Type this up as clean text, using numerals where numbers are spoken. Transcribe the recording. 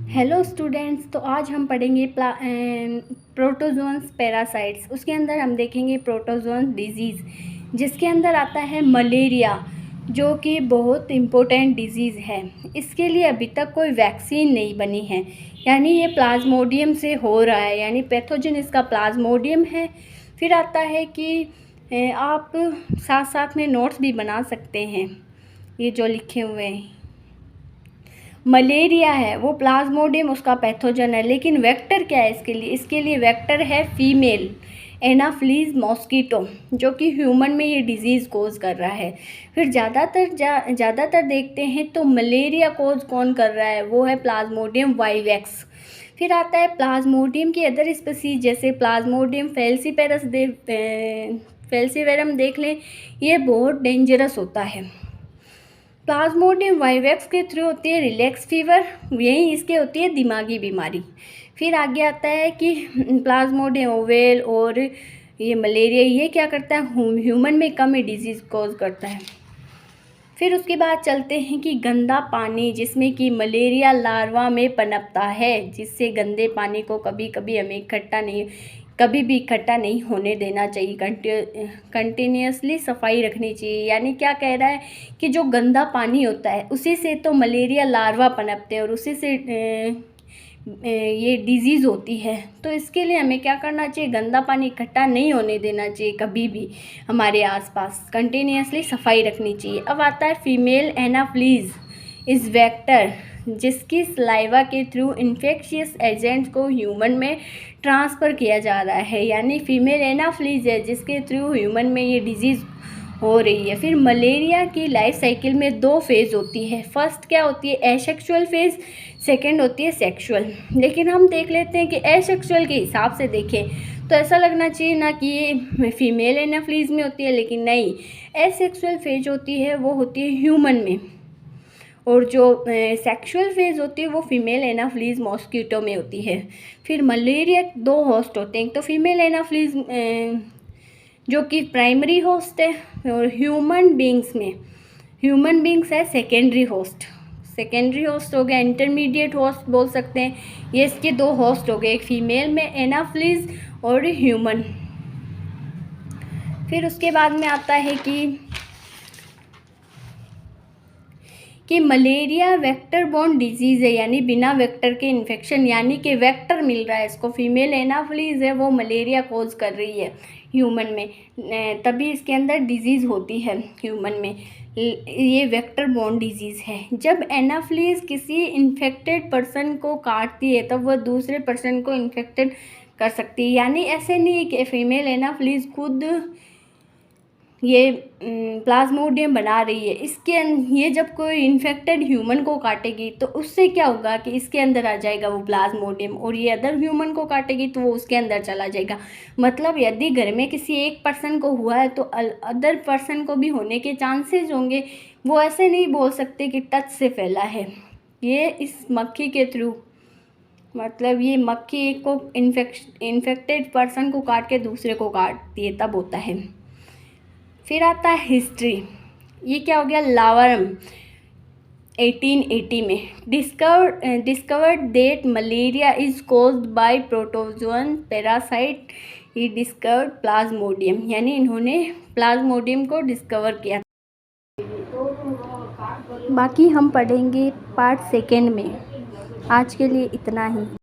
Hello students, तो आज हम पढ़ेंगे प्रोटोजोन्स पैरासाइट्स। उसके अंदर हम देखेंगे प्रोटोजोन डिजीज़, जिसके अंदर आता है मलेरिया, जो कि बहुत इम्पोर्टेंट डिजीज़ है। इसके लिए अभी तक कोई वैक्सीन नहीं बनी है, यानी ये प्लाज्मोडियम से हो रहा है, यानी पैथोजन इसका प्लाज्मोडियम है। फिर आता है कि आप साथ साथ में नोट्स भी बना सकते हैं, ये जो लिखे हुए हैं। मलेरिया है वो प्लाज्मोडियम उसका पैथोजन है, लेकिन वेक्टर क्या है इसके लिए वेक्टर है फीमेल एनाफ्लीज मॉस्किटो, जो कि ह्यूमन में ये डिजीज़ कोज कर रहा है। फिर ज़्यादातर देखते हैं तो मलेरिया कोज कौन कर रहा है, वो है प्लाज्मोडियम वाइवेक्स। फिर आता है प्लाज्मोडियम की अदर स्पीसीज, जैसे प्लाज्मोडियम फेल्सीवेरम देख लें, ये बहुत डेंजरस होता है। प्लाज्मोडियम वाइवेक्स के थ्रू होती है रिलैक्स फीवर, यही इसके होती है दिमागी बीमारी। फिर आगे आता है कि प्लाज्मोडियम ओवेल और ये मलेरिया, ये क्या करता है, ह्यूमन में कम ही डिजीज़ कॉज करता है। फिर उसके बाद चलते हैं कि गंदा पानी, जिसमें कि मलेरिया लार्वा में पनपता है, जिससे गंदे पानी को कभी भी इकट्ठा नहीं होने देना चाहिए। कंटिन्यूसली सफाई रखनी चाहिए। यानी क्या कह रहा है कि जो गंदा पानी होता है उसी से तो मलेरिया लार्वा पनपते हैं और उसी से ये डिजीज़ होती है। तो इसके लिए हमें क्या करना चाहिए, गंदा पानी इकट्ठा नहीं होने देना चाहिए कभी भी हमारे आसपास, कंटिन्यूसली सफाई रखनी चाहिए। अब आता है फीमेल एनाफ्लीज इस वेक्टर, जिसकी सलाइवा के थ्रू इन्फेक्शियस एजेंट्स को ह्यूमन में ट्रांसफ़र किया जा रहा है। यानी फीमेल एनाफ्लीज है जिसके थ्रू ह्यूमन में ये डिजीज़ हो रही है। फिर मलेरिया की लाइफ साइकिल में 2 फेज़ होती है। फर्स्ट क्या होती है, एसेक्सुअल फेज़, सेकंड होती है सेक्सुअल। लेकिन हम देख लेते हैं कि एसेक्सुअल के हिसाब से देखें तो ऐसा लगना चाहिए ना कि ये फीमेल एनाफ्लीज में होती है, लेकिन नहीं, एसेक्सुअल फेज होती है वो होती है ह्यूमन में, और जो सेक्सुअल फेज़ होती है वो फीमेल एनाफ्लीज मॉस्किटो में होती है। फिर मलेरिया 2 होस्ट होते हैं, एक तो फीमेल एनाफ्लीज जो कि प्राइमरी होस्ट है, और ह्यूमन बींग्स है सेकेंडरी होस्ट हो गया, इंटरमीडिएट होस्ट बोल सकते हैं। ये इसके 2 होस्ट हो गए, एक फीमेल में एनाफ्लीज और ह्यूमन। फिर उसके बाद में आता है कि मलेरिया वेक्टर बॉर्न डिजीज़ है, यानी बिना वेक्टर के इन्फेक्शन, यानी कि वेक्टर मिल रहा है इसको। फीमेल एनाफ्लीज है वो मलेरिया कोज कर रही है ह्यूमन में, तभी इसके अंदर डिजीज़ होती है ह्यूमन में। ये वेक्टर बॉर्न डिजीज़ है। जब एनाफ्लीज किसी इन्फेक्टेड पर्सन को काटती है तब वह दूसरे पर्सन को इन्फेक्टेड कर सकती है। यानी ऐसे नहीं कि फीमेल एनाफ्लीज खुद ये प्लाज्मोडियम बना रही है, ये जब कोई इन्फेक्टेड ह्यूमन को काटेगी तो उससे क्या होगा कि इसके अंदर आ जाएगा वो प्लाज्मोडियम, और ये अदर ह्यूमन को काटेगी तो वो उसके अंदर चला जाएगा। मतलब यदि घर में किसी एक पर्सन को हुआ है तो अदर पर्सन को भी होने के चांसेस होंगे। वो ऐसे नहीं बोल सकते कि टच से फैला है, ये इस मक्खी के थ्रू, मतलब ये मक्खी को इन्फेक्टेड पर्सन को काट के दूसरे को काटती है, तब होता है। फिर आता है हिस्ट्री, ये क्या हो गया, लावरम 1880 में discovered that malaria is caused by protozoan parasite, he discovered Plasmodium, यानी इन्होंने प्लाज्मोडियम को डिस्कवर किया। बाकी हम पढ़ेंगे पार्ट 2 में। आज के लिए इतना ही।